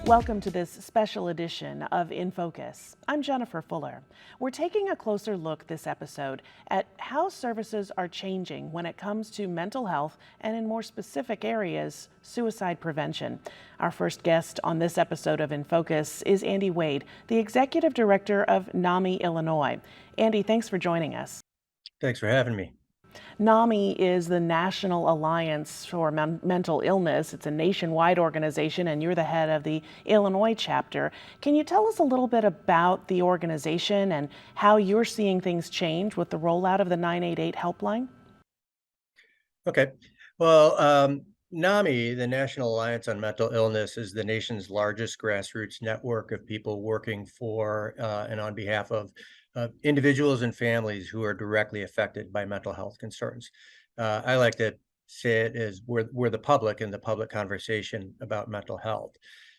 Welcome to this special edition of InFocus. I'm Jennifer Fuller. We're taking a closer look this episode at how services are changing when it comes to mental health and, in more specific areas, suicide prevention. Our first guest on this episode of InFocus is Andy Wade, the Executive Director of NAMI Illinois. Andy, thanks for joining us. Thanks for having me. NAMI is the National Alliance for Mental Illness. It's a nationwide organization, and you're the head of the Illinois chapter. Can you tell us a little bit about the organization and how you're seeing things change with the rollout of the 988 helpline? Okay. Well, NAMI, the National Alliance on Mental Illness, is the nation's largest grassroots network of people working for and on behalf of individuals and families who are directly affected by mental health concerns. I like to say it as we're the public in the public conversation about mental health.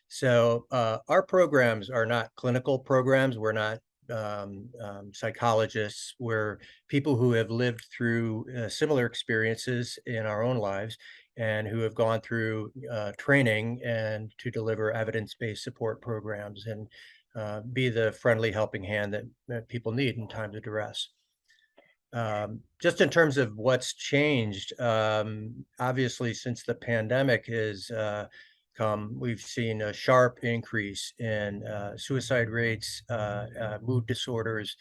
So our programs are not clinical programs. We're not psychologists. We're people who have lived through similar experiences in our own lives and who have gone through training and to deliver evidence-based support programs and be the friendly helping hand that people need in times of duress. Just in terms of what's changed, obviously since the pandemic has come, we've seen a sharp increase in suicide rates, mood disorders,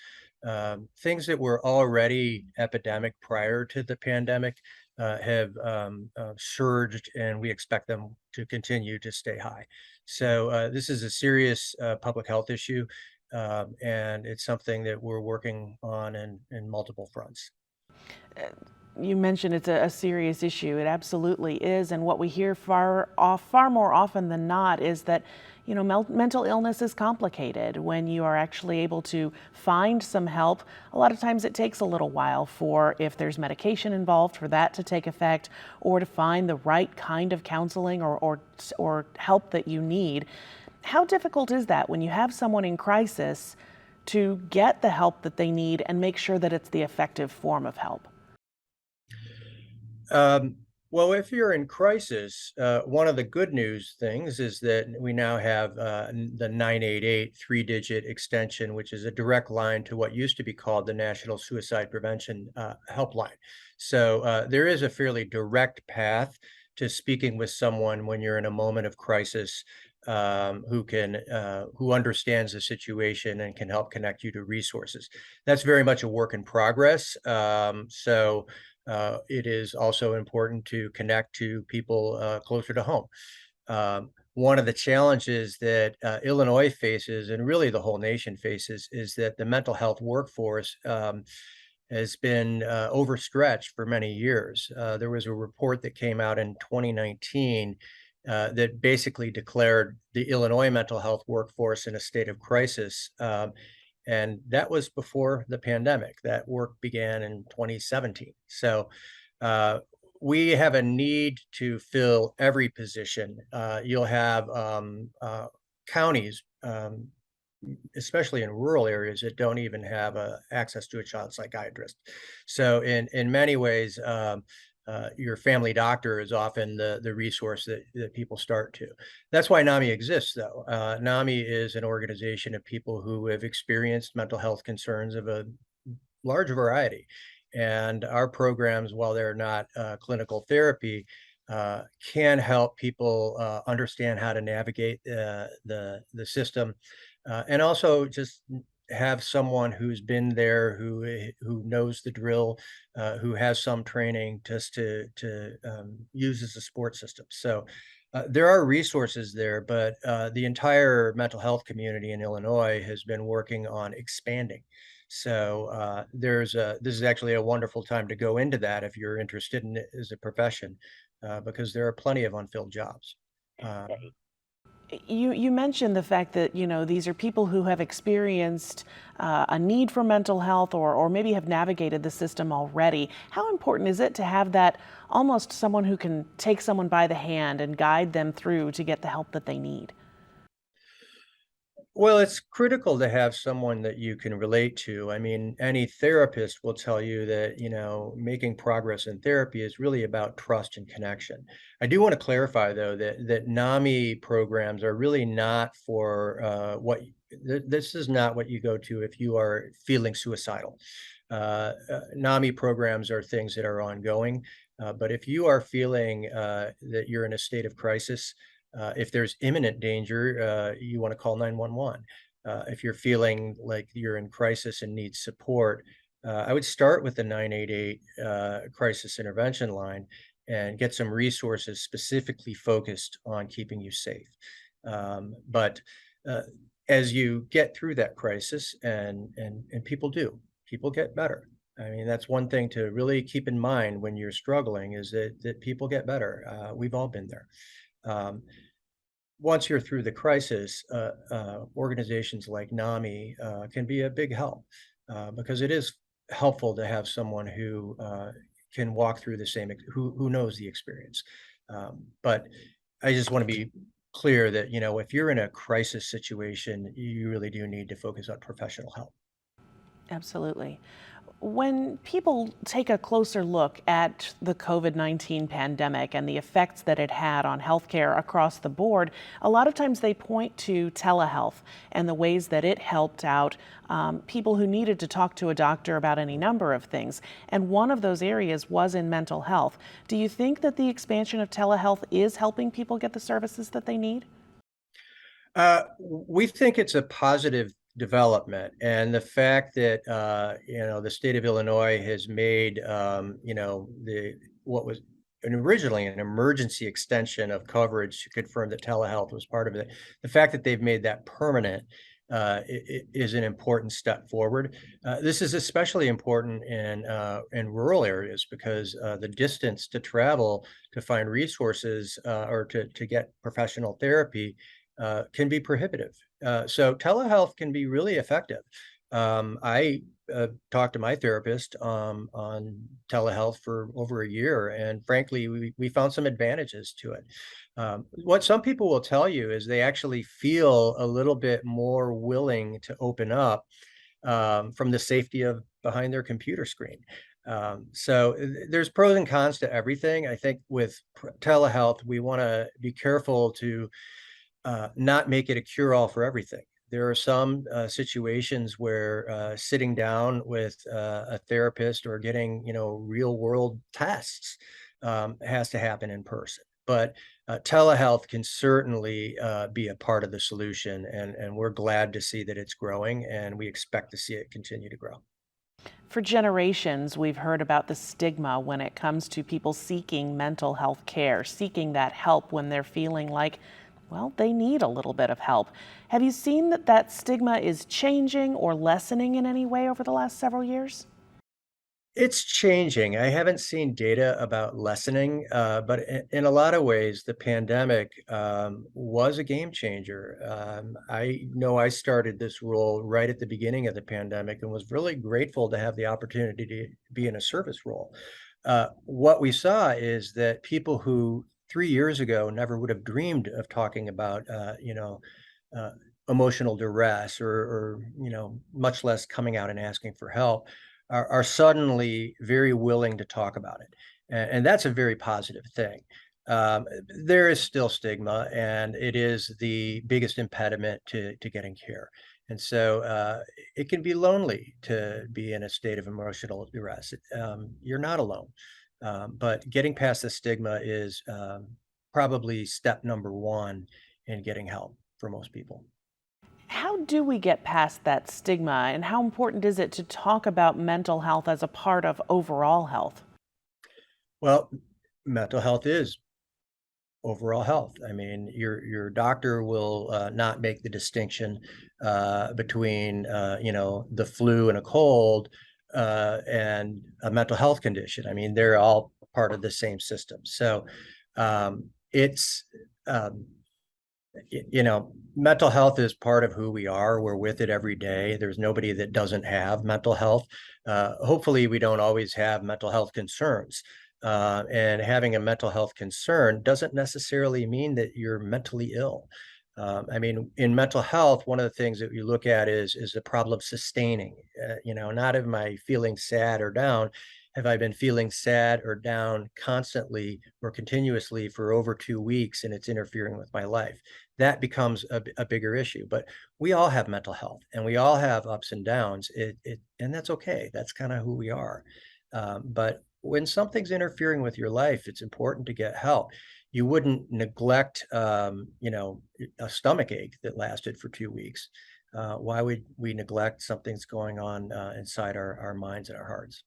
things that were already epidemic prior to the pandemic have surged, and we expect them to continue to stay high. So this is a serious public health issue, and it's something that we're working on in multiple fronts. You mentioned it's a serious issue. It absolutely is. And what we hear far more often than not is that, mental illness is complicated. When you are actually able to find some help, a lot of times it takes a little while if there's medication involved, for that to take effect, or to find the right kind of counseling or help that you need. How difficult is that when you have someone in crisis to get the help that they need and make sure that it's the effective form of help? Well, if you're in crisis, one of the good news things is that we now have the 988 three-digit extension, which is a direct line to what used to be called the National Suicide Prevention Helpline. So there is a fairly direct path to speaking with someone when you're in a moment of crisis, who understands the situation and can help connect you to resources. That's very much a work in progress. It is also important to connect to people closer to home. One of the challenges that Illinois faces, and really the whole nation faces, is that the mental health workforce has been overstretched for many years. There was a report that came out in 2019 that basically declared the Illinois mental health workforce in a state of crisis. And that was before the pandemic. That work began in 2017. So we have a need to fill every position. You'll have counties, especially in rural areas, that don't even have access to a child psychiatrist. So in many ways, your family doctor is often the resource that people start to. That's why NAMI exists, though. NAMI is an organization of people who have experienced mental health concerns of a large variety. And our programs, while they're not clinical therapy, can help people understand how to navigate the system, and also just have someone who's been there, who knows the drill, who has some training, just to use as a support system. So there are resources there, but the entire mental health community in Illinois has been working on expanding. So this is actually a wonderful time to go into that if you're interested in it as a profession, because there are plenty of unfilled jobs. You mentioned the fact that, these are people who have experienced a need for mental health or maybe have navigated the system already. How important is it to have that, almost someone who can take someone by the hand and guide them through to get the help that they need? Well, it's critical to have someone that you can relate to. I mean, any therapist will tell you that, making progress in therapy is really about trust and connection. I do want to clarify, though, that NAMI programs are really not for this is not what you go to if you are feeling suicidal. NAMI programs are things that are ongoing. But if you are feeling that you're in a state of crisis, if there's imminent danger, you want to call 911. If you're feeling like you're in crisis and need support, I would start with the 988 crisis intervention line and get some resources specifically focused on keeping you safe. But uh, as you get through that crisis, and people get better. I mean, that's one thing to really keep in mind when you're struggling is that people get better. We've all been there. Um, Once you're through the crisis, organizations like NAMI can be a big help because it is helpful to have someone who can walk through the same, who knows the experience. But I just want to be clear that, if you're in a crisis situation, you really do need to focus on professional help. Absolutely. When people take a closer look at the COVID-19 pandemic and the effects that it had on healthcare across the board, a lot of times they point to telehealth and the ways that it helped out people who needed to talk to a doctor about any number of things. And one of those areas was in mental health. Do you think that the expansion of telehealth is helping people get the services that they need? We think it's a positive development, and the fact that the state of Illinois has made the what was originally an emergency extension of coverage to confirm that telehealth was part of it. The fact that they've made that permanent is an important step forward. This is especially important in rural areas because the distance to travel to find resources or to get professional therapy can be prohibitive. So telehealth can be really effective. I talked to my therapist on telehealth for over a year, and frankly, we found some advantages to it. What some people will tell you is they actually feel a little bit more willing to open up from the safety of behind their computer screen. There's pros and cons to everything. I think with telehealth, we want to be careful to not make it a cure-all for everything. There are some situations where sitting down with a therapist or getting, real-world tests has to happen in person. But telehealth can certainly be a part of the solution, and we're glad to see that it's growing, and we expect to see it continue to grow. For generations, we've heard about the stigma when it comes to people seeking mental health care, seeking that help when they're feeling like, well, they need a little bit of help. Have you seen that that stigma is changing or lessening in any way over the last several years? It's changing. I haven't seen data about lessening, but in a lot of ways, the pandemic was a game changer. I know I started this role right at the beginning of the pandemic and was really grateful to have the opportunity to be in a service role. What we saw is that people who 3 years ago never would have dreamed of talking about, uh, emotional duress or much less coming out and asking for help are suddenly very willing to talk about it. And that's a very positive thing. There is still stigma, and it is the biggest impediment to getting care. And so it can be lonely to be in a state of emotional duress. You're not alone. But getting past the stigma is probably step number one in getting help for most people. How do we get past that stigma, and how important is it to talk about mental health as a part of overall health? Well, mental health is overall health. I mean, your doctor will not make the distinction between the flu and a cold and a mental health condition. I mean, they're all part of the same system. So it's um, mental health is part of who we are. We're with it every day. There's nobody that doesn't have mental health. Hopefully, we don't always have mental health concerns. And having a mental health concern doesn't necessarily mean that you're mentally ill. I mean, in mental health, one of the things that you look at is the problem sustaining. Not am I feeling sad or down. Have I been feeling sad or down constantly or continuously for over 2 weeks, and it's interfering with my life? That becomes a bigger issue. But we all have mental health, and we all have ups and downs. And that's okay. That's kind of who we are. But when something's interfering with your life, it's important to get help. You wouldn't neglect, a stomach ache that lasted for 2 weeks. Why would we neglect something that's going on inside our minds and our hearts?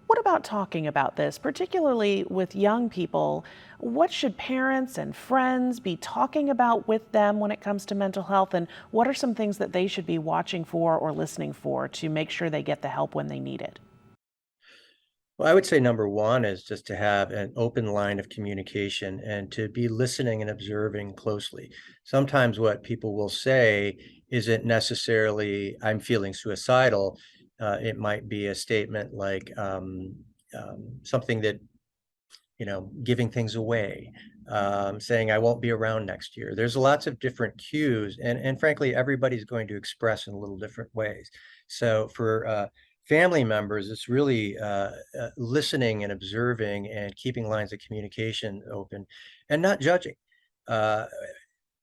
What about talking about this, particularly with young people? What should parents and friends be talking about with them when it comes to mental health? And what are some things that they should be watching for or listening for to make sure they get the help when they need it? Well, I would say number one is just to have an open line of communication and to be listening and observing closely. Sometimes what people will say isn't necessarily, I'm feeling suicidal. It might be a statement like something that, giving things away, saying, I won't be around next year. There's lots of different cues. And frankly, everybody's going to express in a little different ways. So for family members, it's really listening and observing and keeping lines of communication open and not judging. Uh,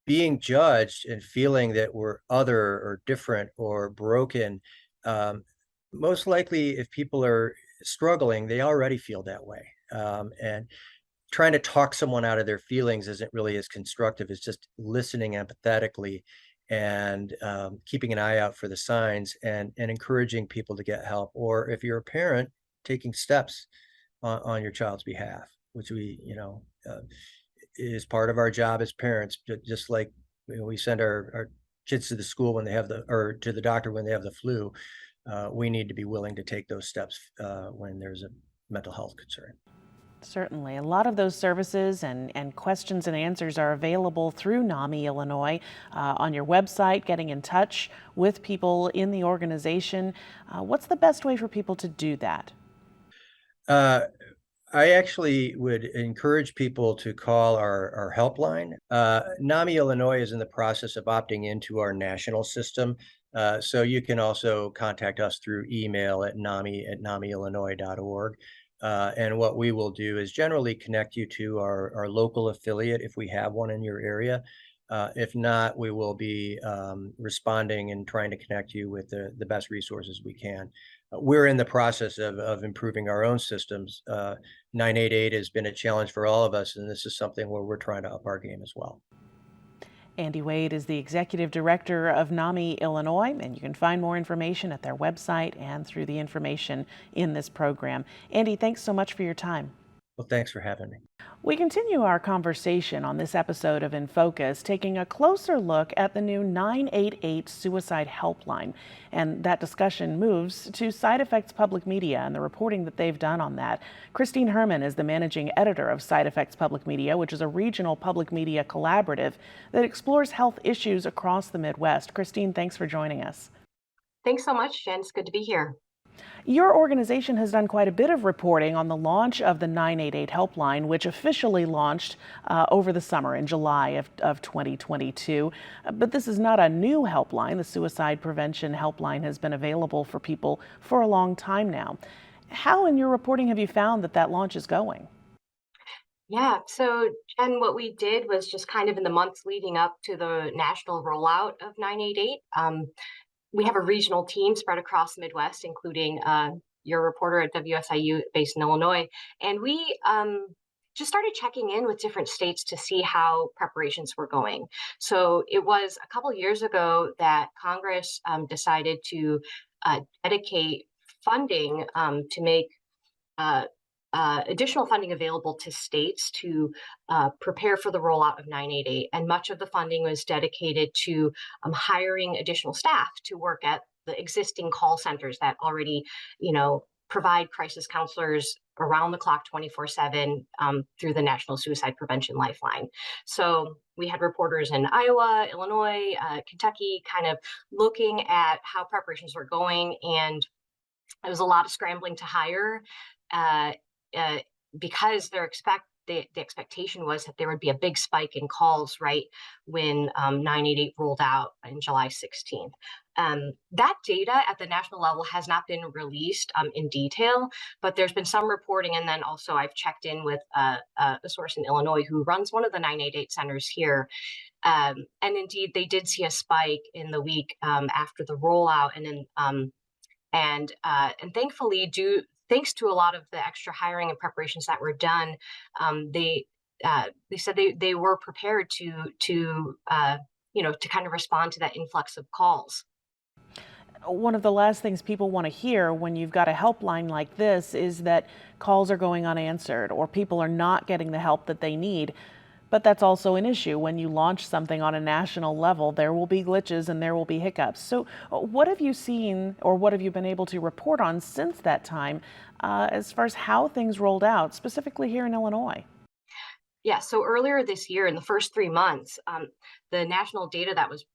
Being judged and feeling that we're other or different or broken, um, most likely, if people are struggling, they already feel that way. And trying to talk someone out of their feelings isn't really as constructive as just listening empathetically and keeping an eye out for the signs and encouraging people to get help. Or if you're a parent, taking steps on your child's behalf, which is part of our job as parents. Just like we send our kids to the school when they have or to the doctor when they have the flu, we need to be willing to take those steps when there's a mental health concern. Certainly. A lot of those services and questions and answers are available through NAMI Illinois on your website, getting in touch with people in the organization. What's the best way for people to do that? Uh, I actually would encourage people to call our helpline. NAMI Illinois is in the process of opting into our national system. So you can also contact us through email at namiillinois.org. And what we will do is generally connect you to our local affiliate if we have one in your area. If not, we will be responding and trying to connect you with the best resources we can. We're in the process of improving our own systems. 988 has been a challenge for all of us, and this is something where we're trying to up our game as well. Andy Wade is the executive director of NAMI Illinois, and you can find more information at their website and through the information in this program. Andy, thanks so much for your time. Well, thanks for having me. We continue our conversation on this episode of InFocus, taking a closer look at the new 988 suicide helpline. And that discussion moves to Side Effects Public Media and the reporting that they've done on that. Christine Herman is the managing editor of Side Effects Public Media, which is a regional public media collaborative that explores health issues across the Midwest. Christine, thanks for joining us. Thanks so much, Jen. It's good to be here. Your organization has done quite a bit of reporting on the launch of the 988 helpline, which officially launched over the summer in July of 2022. But this is not a new helpline. The suicide prevention helpline has been available for people for a long time now. How in your reporting have you found that launch is going? Yeah, so Jen, what we did was just kind of in the months leading up to the national rollout of 988. We have a regional team spread across the Midwest, including your reporter at WSIU based in Illinois. And we just started checking in with different states to see how preparations were going. So it was a couple years ago that Congress decided to dedicate funding to make uh, additional funding available to states to prepare for the rollout of 988. And much of the funding was dedicated to hiring additional staff to work at the existing call centers that already, provide crisis counselors around the clock 24/7 through the National Suicide Prevention Lifeline. So we had reporters in Iowa, Illinois, Kentucky, kind of looking at how preparations were going. And it was a lot of scrambling to hire uh, uh, because the expectation was that there would be a big spike in calls right when 988 rolled out in July 16th. That data at the national level has not been released in detail, but there's been some reporting. And then also I've checked in with a source in Illinois who runs one of the 988 centers here. And indeed, they did see a spike in the week after the rollout, and thankfully, thanks to a lot of the extra hiring and preparations that were done, they said they were prepared to kind of respond to that influx of calls. One of the last things people want to hear when you've got a helpline like this is that calls are going unanswered or people are not getting the help that they need. But that's also an issue. When you launch something on a national level, there will be glitches and there will be hiccups. So what have you seen or what have you been able to report on since that time as far as how things rolled out, specifically here in Illinois? Yeah, so earlier this year, in the first 3 months, the national data that was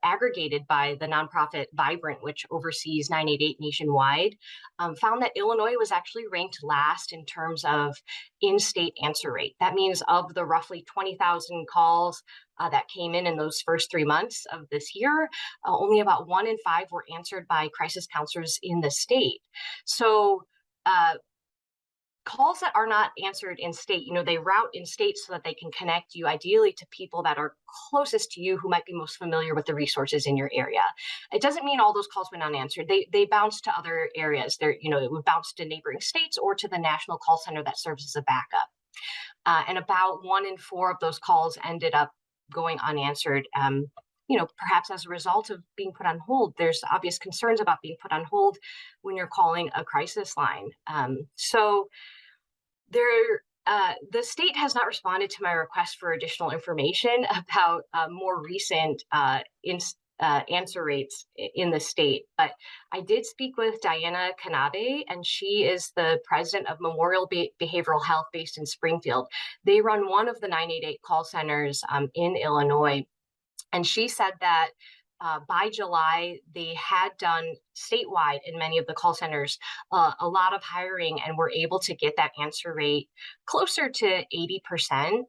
aggregated by the nonprofit Vibrant, which oversees 988 nationwide, found that Illinois was actually ranked last in terms of in-state answer rate. That means of the roughly 20,000 calls that came in those first 3 months of this year, only about 1 in 5 were answered by crisis counselors in the state. So calls that are not answered in state, they route in state so that they can connect you ideally to people that are closest to you who might be most familiar with the resources in your area. It doesn't mean all those calls went unanswered. They bounce to other areas. It would bounce to neighboring states or to the national call center that serves as a backup. And about 1 in 4 of those calls ended up going unanswered. Perhaps as a result of being put on hold. There's obvious concerns about being put on hold when you're calling a crisis line. The state has not responded to my request for additional information about more recent answer rates in the state. But I did speak with Diana Kanabe, and she is the president of Memorial Behavioral Health based in Springfield. They run one of the 988 call centers in Illinois. And she said that by July, they had done statewide in many of the call centers a lot of hiring and were able to get that answer rate closer to 80%,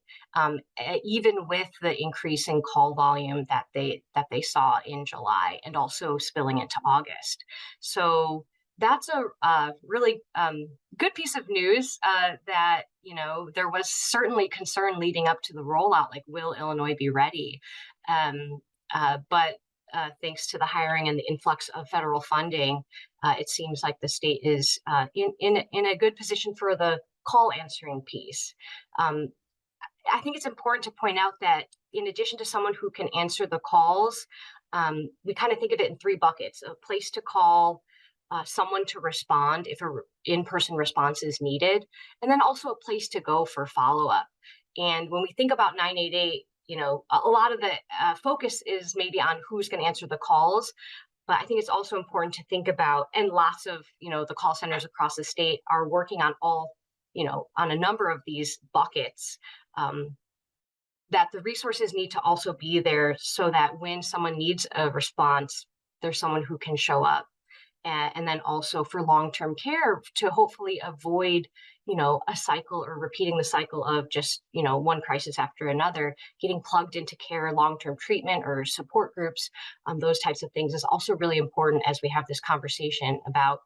even with the increase in call volume that they saw in July and also spilling into August. So that's a really good piece of news that, there was certainly concern leading up to the rollout, like, will Illinois be ready? But thanks to the hiring and the influx of federal funding, it seems like the state is in a good position for the call answering piece. I think it's important to point out that in addition to someone who can answer the calls, we kind of think of it in 3 buckets: a place to call, someone to respond if an in-person response is needed, and then also a place to go for follow-up. And when we think about 988, a lot of the focus is maybe on who's going to answer the calls. But I think it's also important to think about, and lots of, the call centers across the state are working on on a number of these buckets, that the resources need to also be there so that when someone needs a response, there's someone who can show up. And then also for long-term care to hopefully avoid, a cycle or repeating the cycle of just, one crisis after another, getting plugged into care, long-term treatment or support groups. Those types of things is also really important as we have this conversation about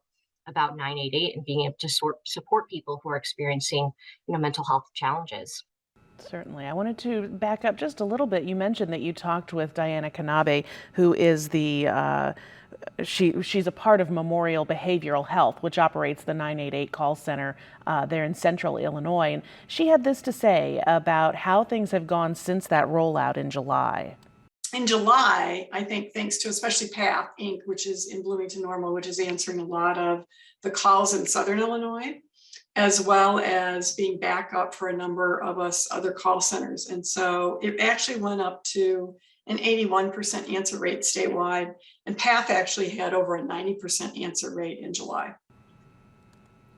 988 and being able to support people who are experiencing, mental health challenges. Certainly. I wanted to back up just a little bit. You mentioned that you talked with Diana Kanabe, who is she's a part of Memorial Behavioral Health, which operates the 988 call center there in central Illinois. And she had this to say about how things have gone since that rollout in July. In July, I think thanks to especially PATH Inc., which is in Bloomington Normal, which is answering a lot of the calls in Southern Illinois, as well as being backup for a number of us other call centers. And so it actually went up to an 81% answer rate statewide, and PATH actually had over a 90% answer rate in July.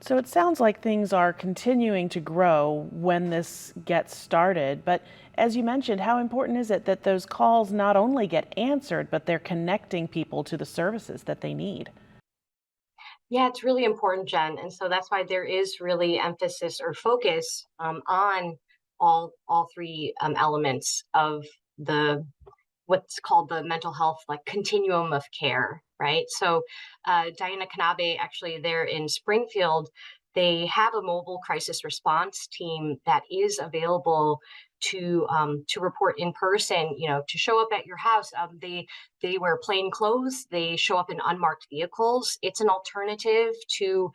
So it sounds like things are continuing to grow when this gets started. But as you mentioned, how important is it that those calls not only get answered, but they're connecting people to the services that they need? Yeah, it's really important, Jen. And so that's why there is really emphasis or focus on all three elements of what's called the mental health like continuum of care, right? So Diana Kanabe, actually there in Springfield, they have a mobile crisis response team that is available to report in person, to show up at your house. They wear plain clothes. They show up in unmarked vehicles. It's an alternative to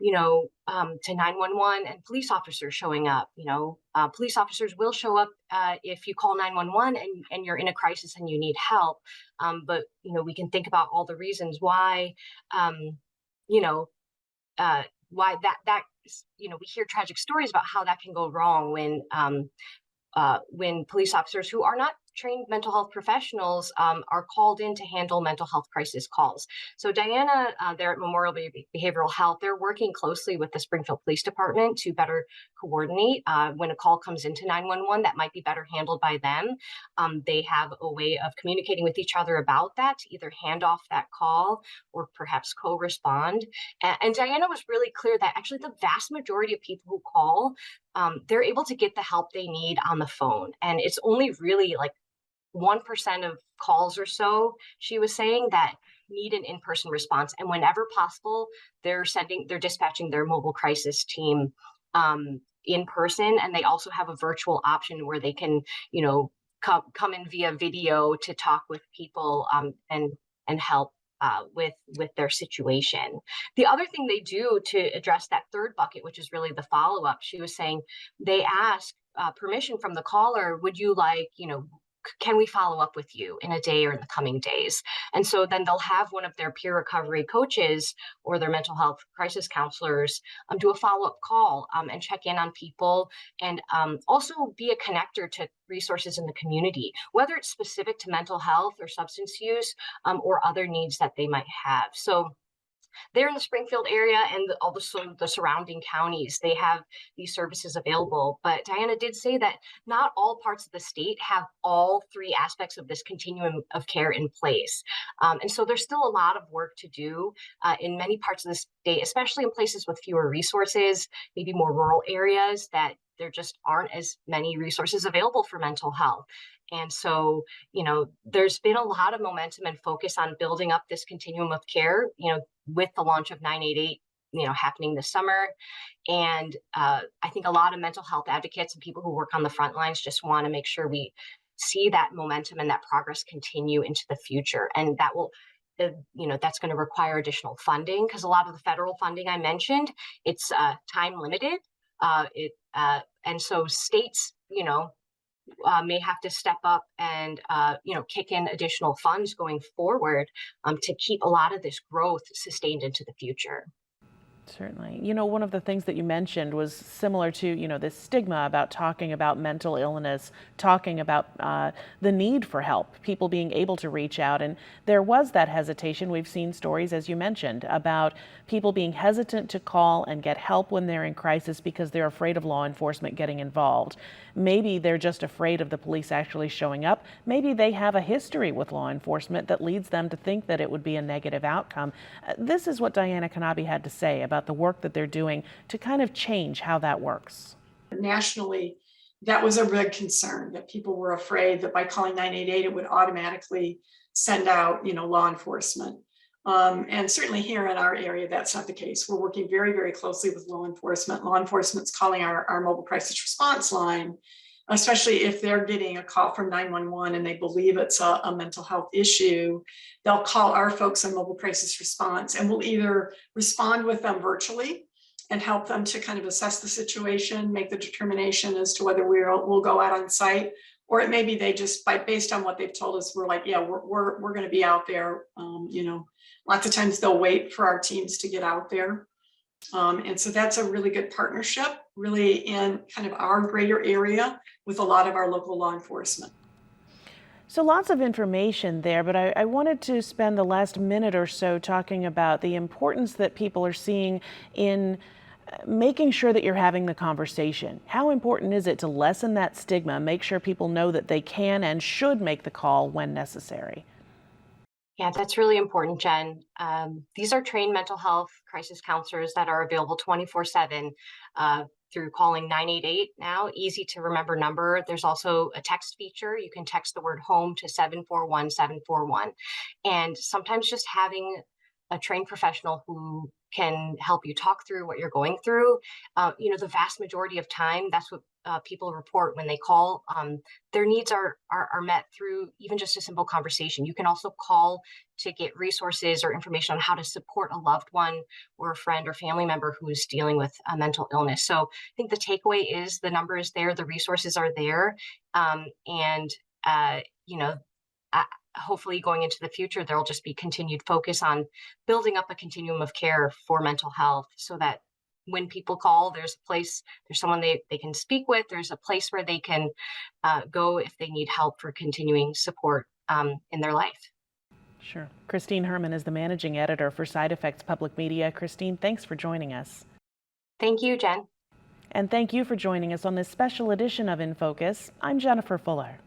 to 911 and police officers showing up. Police officers will show up if you call 911 and you're in a crisis and you need help. But we can think about all the reasons why, you know, why that we hear tragic stories about how that can go wrong when police officers who are not trained mental health professionals are called in to handle mental health crisis calls. So Diana, there at Memorial Behavioral Health, they're working closely with the Springfield Police Department to better coordinate when a call comes into 911 that might be better handled by them. They have a way of communicating with each other about that to either hand off that call or perhaps co-respond. And Diana was really clear that actually the vast majority of people who call, they're able to get the help they need on the phone. And it's only really like 1% of calls or so, she was saying, that need an in-person response. And whenever possible, they're dispatching their mobile crisis team in person. And they also have a virtual option where they can, come in via video to talk with people and help with their situation. The other thing they do to address that third bucket, which is really the follow-up, she was saying they ask permission from the caller, would you like, can we follow up with you in a day or in the coming days? And so then they'll have one of their peer recovery coaches or their mental health crisis counselors do a follow-up call and check in on people, and also be a connector to resources in the community, whether it's specific to mental health or substance use or other needs that they might have. So they're in the Springfield area and also the surrounding counties. They have these services available. But Diana did say that not all parts of the state have all three aspects of this continuum of care in place. And so there's still a lot of work to do in many parts of the state, especially in places with fewer resources, maybe more rural areas, that there just aren't as many resources available for mental health. And so, there's been a lot of momentum and focus on building up this continuum of care, with the launch of 988, happening this summer. And I think a lot of mental health advocates and people who work on the front lines just want to make sure we see that momentum and that progress continue into the future. And that will, that's going to require additional funding, because a lot of the federal funding I mentioned, it's time limited. And so states, may have to step up and, kick in additional funds going forward to keep a lot of this growth sustained into the future. Certainly. One of the things that you mentioned was similar to, this stigma about talking about mental illness, talking about the need for help, people being able to reach out. And there was that hesitation. We've seen stories, as you mentioned, about people being hesitant to call and get help when they're in crisis because they're afraid of law enforcement getting involved. Maybe they're just afraid of the police actually showing up. Maybe they have a history with law enforcement that leads them to think that it would be a negative outcome. This is what Diana Kanabe had to say about the work that they're doing to kind of change how that works. Nationally, that was a big concern, that people were afraid that by calling 988, it would automatically send out, law enforcement. And certainly here in our area, that's not the case. We're working very, very closely with law enforcement. Law enforcement's calling our mobile crisis response line, especially if they're getting a call from 911 and they believe it's a mental health issue. They'll call our folks on mobile crisis response, and we'll either respond with them virtually and help them to kind of assess the situation, make the determination as to whether we'll go out on site, or it may be they just, based on what they've told us, we're like, yeah, we're going to be out there. Lots of times they'll wait for our teams to get out there. And so that's a really good partnership, really in kind of our greater area with a lot of our local law enforcement. So lots of information there, but I wanted to spend the last minute or so talking about the importance that people are seeing in making sure that you're having the conversation. How important is it to lessen that stigma, make sure people know that they can and should make the call when necessary? Yeah, that's really important, Jen. These are trained mental health crisis counselors that are available 24/7 through calling 988 now, easy to remember number. There's also a text feature. You can text the word home to 741-741. And sometimes just having a trained professional who can help you talk through what you're going through. The vast majority of time, that's what people report when they call. Their needs are met through even just a simple conversation. You can also call to get resources or information on how to support a loved one or a friend or family member who is dealing with a mental illness. So I think the takeaway is the number is there, the resources are there, hopefully going into the future, there'll just be continued focus on building up a continuum of care for mental health so that when people call, there's a place, there's someone they can speak with, there's a place where they can go if they need help for continuing support in their life. Sure. Christine Herman is the managing editor for Side Effects Public Media. Christine, thanks for joining us. Thank you, Jen. And thank you for joining us on this special edition of InFocus. I'm Jennifer Fuller.